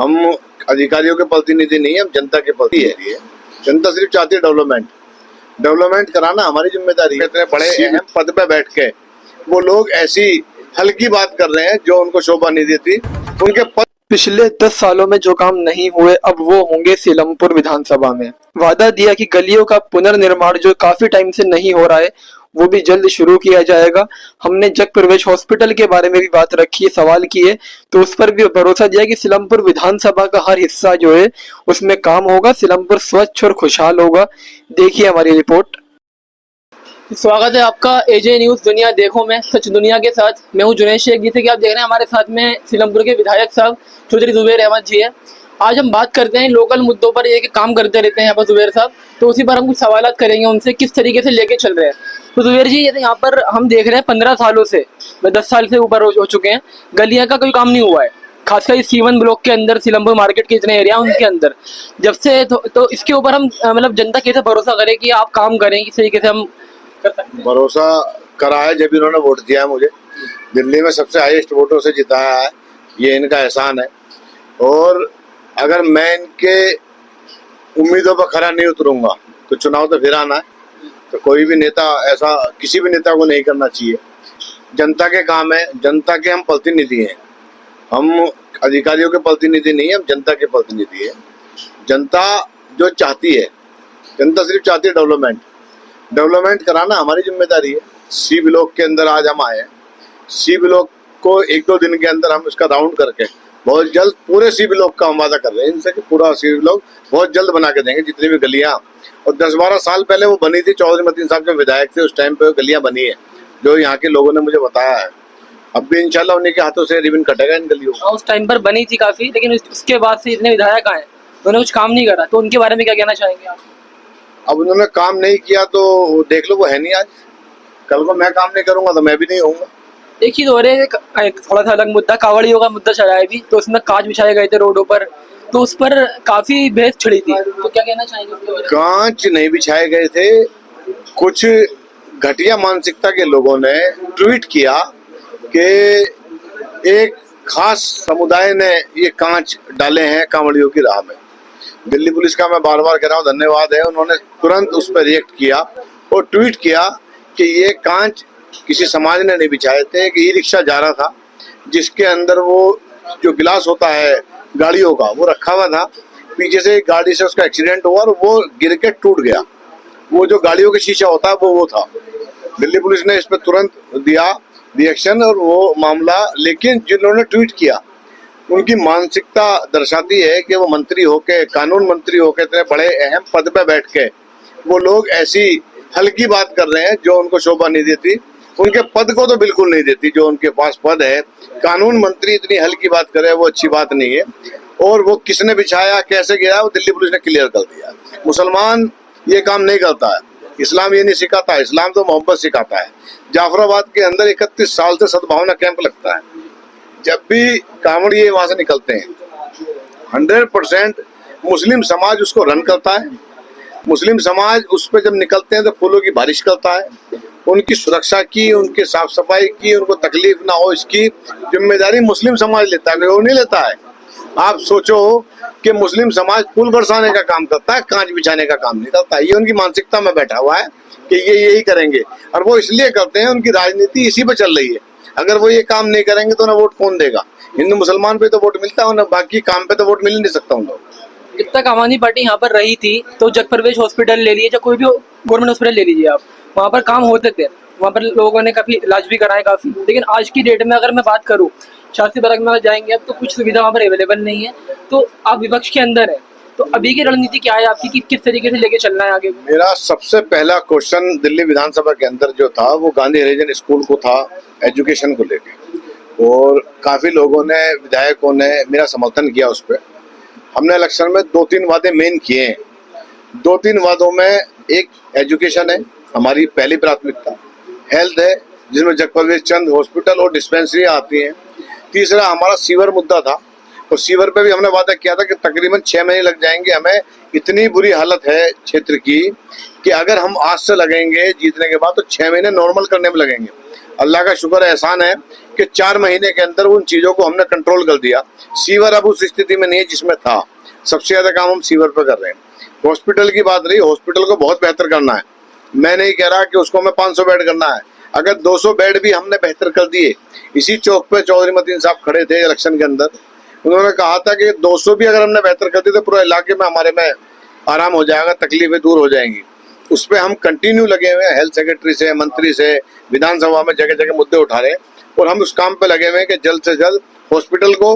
हम अधिकारियों के प्रतिनिधि नहीं है, हम जनता के प्रतिनिधि है। जनता सिर्फ चाहती है डेवलपमेंट कराना हमारी जिम्मेदारी है। इतने बड़े अहम पद पे बैठ के वो लोग ऐसी हल्की बात कर रहे हैं जो उनको शोभा नहीं देती। उनके पद पिछले 10 सालों में जो काम नहीं हुए अब वो होंगे सीलमपुर विधानसभा में। वादा दिया कि गलियों का पुनर्निर्माण जो काफी टाइम से नहीं हो रहा है वो भी जल्द शुरू किया जाएगा। हमने जग प्रवेश हॉस्पिटल के बारे में भी बात रखी है, सवाल किए, तो उस पर भी भरोसा दिया कि सीलमपुर विधानसभा का हर हिस्सा जो है उसमें काम होगा, सीलमपुर स्वच्छ और खुशहाल होगा। देखिए हमारी रिपोर्ट। स्वागत है आपका एजे न्यूज़ दुनिया देखो में सच दुनिया के साथ। मैं हूं जुनैद शेख। जैसे कि आप देख रहे हैं हमारे साथ में सीलमपुर के विधायक साहब चौधरी जुबैर अहमद जी है। आज हम बात करते हैं लोकल मुद्दों पर, ये कि काम करते रहते हैं यहाँ पर जुबैर साहब, तो उसी पर हम कुछ सवाल करेंगे उनसे किस तरीके से लेके चल रहे हैं। तो जुबैर जी, ये यहाँ पर हम देख रहे हैं 15 सालों से, 10 साल से ऊपर हो चुके हैं, गलियाँ का कोई काम नहीं हुआ है, खासकर C1 ब्लॉक के अंदर, सीलमपुर मार्केट के जितने एरिया उनके अंदर जब से तो इसके ऊपर हम मतलब जनता कैसे भरोसा करें कि आप काम करें, किस तरीके से हम कर सकते हैं? भरोसा करा है जब इन्होंने वोट दिया है मुझे। दिल्ली में सबसे हाईएस्ट वोटों से जिताया है, ये इनका एहसान है। और अगर मैं इनके उम्मीदों पर खरा नहीं उतरूंगा तो चुनाव तो फिर आना है। तो कोई भी नेता ऐसा किसी भी नेता को नहीं करना चाहिए। जनता के काम है, जनता के हम प्रतिनिधि हैं। हम अधिकारियों के प्रतिनिधि नहीं है, हम जनता के प्रतिनिधि है। जनता जो चाहती है, जनता सिर्फ चाहती है डेवलपमेंट कराना हमारी जिम्मेदारी है। C ब्लॉक के अंदर आज हम आए हैं। C ब्लॉक को 1-2 दिन के अंदर हम इसका राउंड करके बहुत जल्द पूरे C ब्लॉक का हम वादा कर रहे हैं इनसे कि पूरा C ब्लॉक बहुत जल्द बना के देंगे। जितनी भी गलियां, और 10-12 साल पहले वो बनी थी, चौधरी मतीन साहब जो विधायक थे उस टाइम पे गलियां बनी है, जो यहाँ के लोगों ने मुझे बताया है। अब भी इंशाल्लाह उन्हीं के हाथों से रिबन कटेगा इन गलियों का। उस टाइम पर बनी थी काफी, लेकिन उसके बाद से इतने विधायक आए, उन्होंने कुछ काम नहीं करा, तो उनके बारे में क्या कहना चाहेंगे आप? अब उन्होंने काम नहीं किया तो देख लो, वो है नहीं आज। कल को मैं काम नहीं करूंगा तो मैं भी नहीं होऊंगा। एक चीज और है, थोड़ा सा अलग मुद्दा, कावड़ियों का मुद्दा चला है भी, तो उसमें कांच बिछाए गए थे रोडों पर, तो उस पर काफी बहस छिड़ी थी, तो क्या कहना चाहेंगे उसके बारे में? कांच नहीं बिछाए गए थे। कुछ घटिया मानसिकता के लोगों ने ट्वीट किया कि एक खास समुदाय ने ये कांच डाले हैं कांवड़ियों की राह में। दिल्ली पुलिस का मैं बार बार कह रहा हूँ धन्यवाद है, उन्होंने तुरंत उस पर रिएक्ट किया और ट्वीट किया कि ये कांच किसी समाज ने नहीं बिछाए थे। एक ई-रिक्शा जा रहा था जिसके अंदर वो जो गिलास होता है गाड़ियों का वो रखा हुआ था, पीछे से एक गाड़ी से उसका एक्सीडेंट हुआ और वो गिर के टूट गया। वो जो गाड़ियों का शीशा होता है वो था। दिल्ली पुलिस ने इस पर तुरंत दिया रिएक्शन और वो मामला, लेकिन जिन्होंने ट्वीट किया उनकी मानसिकता दर्शाती है कि वो मंत्री होके, कानून मंत्री होके, इतने बड़े अहम पद पे बैठ के वो लोग ऐसी हल्की बात कर रहे हैं जो उनको शोभा नहीं देती। उनके पद को तो बिल्कुल नहीं देती जो उनके पास पद है। कानून मंत्री इतनी हल्की बात करे वो अच्छी बात नहीं है। और वो किसने बिछाया, कैसे गिरा, वो दिल्ली पुलिस ने क्लियर कर दिया। मुसलमान ये काम नहीं करता है, इस्लाम ये नहीं सिखाता है, इस्लाम तो मोहब्बत सिखाता है। जाफराबाद के अंदर 31 साल से सद्भावना कैंप लगता है। जब भी कांवड़िए वहां से निकलते हैं 100% मुस्लिम समाज उसको रन करता है। मुस्लिम समाज उस पर जब निकलते हैं तो फूलों की बारिश करता है। उनकी सुरक्षा की, उनके साफ सफाई की, उनको तकलीफ ना हो इसकी जिम्मेदारी मुस्लिम समाज लेता है, वो नहीं लेता है। आप सोचो कि मुस्लिम समाज फूल बरसाने का काम करता है, कांच बिछाने का काम नहीं करता। ये उनकी मानसिकता में बैठा हुआ है कि ये यही करेंगे, और वो इसलिए करते हैं, उनकी राजनीति इसी पे चल रही है। अगर वो ये काम नहीं करेंगे तो उन्हें वोट कौन देगा? हिंदू मुसलमान पे तो वोट मिलता है उन्हें, बाकी काम पे तो वोट मिल नहीं सकता उन लोग। जब तक आम आदमी पार्टी यहाँ पर रही थी तो जग प्रवेश हॉस्पिटल ले लीजिए या कोई भी गवर्नमेंट हॉस्पिटल ले लीजिए आप, वहाँ पर काम होते थे, वहाँ पर लोगों ने काफी इलाज भी कराए काफी। लेकिन आज की डेट में अगर मैं बात करूँ, शास्त्री बाग में जाएंगे अब तो कुछ सुविधा वहाँ पर अवेलेबल नहीं है। तो आप विपक्ष के अंदर है, तो अभी की रणनीति क्या है आपकी कि किस तरीके से लेके चलना है आगे? मेरा सबसे पहला क्वेश्चन दिल्ली विधानसभा के अंदर जो था वो गांधी हरिजन स्कूल को था, एजुकेशन को लेके, और काफी लोगों ने, विधायकों ने मेरा समर्थन किया उस पर। हमने इलेक्शन में 2-3 वादे मेन किए हैं। 2-3 वादों में एक एजुकेशन है, हमारी पहली प्राथमिकता, हेल्थ है जिसमें जग प्रवेश चंद हॉस्पिटल और डिस्पेंसरी आती हैं। तीसरा हमारा सीवर मुद्दा था, और सीवर पे भी हमने वादा किया था कि तकरीबन 6 महीने लग जाएंगे हमें। इतनी बुरी हालत है क्षेत्र की कि अगर हम आज से लगेंगे जीतने के बाद तो 6 महीने नॉर्मल करने में लगेंगे। अल्लाह का शुक्र है, एहसान है कि 4 महीने के अंदर उन चीज़ों को हमने कंट्रोल कर दिया। सीवर अब उस स्थिति में नहीं है जिसमें था। सबसे ज़्यादा काम हम सीवर पर कर रहे हैं। हॉस्पिटल की बात रही, हॉस्पिटल को बहुत बेहतर करना है। मैं नहीं कह रहा कि उसको हमें 500 बेड करना है, अगर 200 बेड भी हमने बेहतर कर दिए। इसी चौक पे चौधरी मतीन साहब खड़े थे इलेक्शन के अंदर, उन्होंने कहा था कि 200 भी अगर हमने बेहतर कर दिए तो पूरा इलाके में हमारे में आराम हो जाएगा, तकलीफें दूर हो जाएंगी। उस पर हम कंटिन्यू लगे हुए हैं। हेल्थ सेक्रेटरी से, मंत्री से, विधानसभा में जगह जगह मुद्दे उठा रहे हैं और हम उस काम पे लगे हुए हैं कि जल्द से जल्द हॉस्पिटल को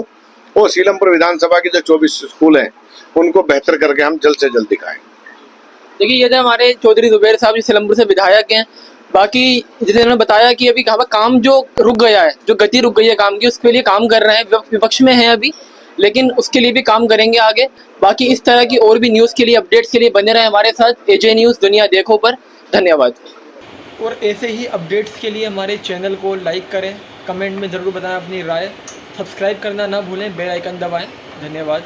और सीलमपुर विधानसभा की जो 24 स्कूल हैं उनको बेहतर करके हम जल्द से जल्द दिखाएं। देखिए, ये थे हमारे चौधरी जुबैर साहब जो सीलमपुर से विधायक हैं। बाकी जैसे उन्होंने बताया कि अभी काम जो रुक गया है, जो गति रुक गई है काम की, उसके लिए काम कर रहे हैं। विपक्ष में हैं अभी, लेकिन उसके लिए भी काम करेंगे आगे। बाकी इस तरह की और भी न्यूज़ के लिए, अपडेट्स के लिए बने रहे हमारे साथ एजे न्यूज़ दुनिया देखो पर। धन्यवाद। और ऐसे ही अपडेट्स के लिए हमारे चैनल को लाइक करें, कमेंट में ज़रूर बताएं अपनी राय, सब्सक्राइब करना ना भूलें, बेल आइकन दबाएं। धन्यवाद।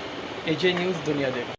एजे न्यूज़ दुनिया देखो।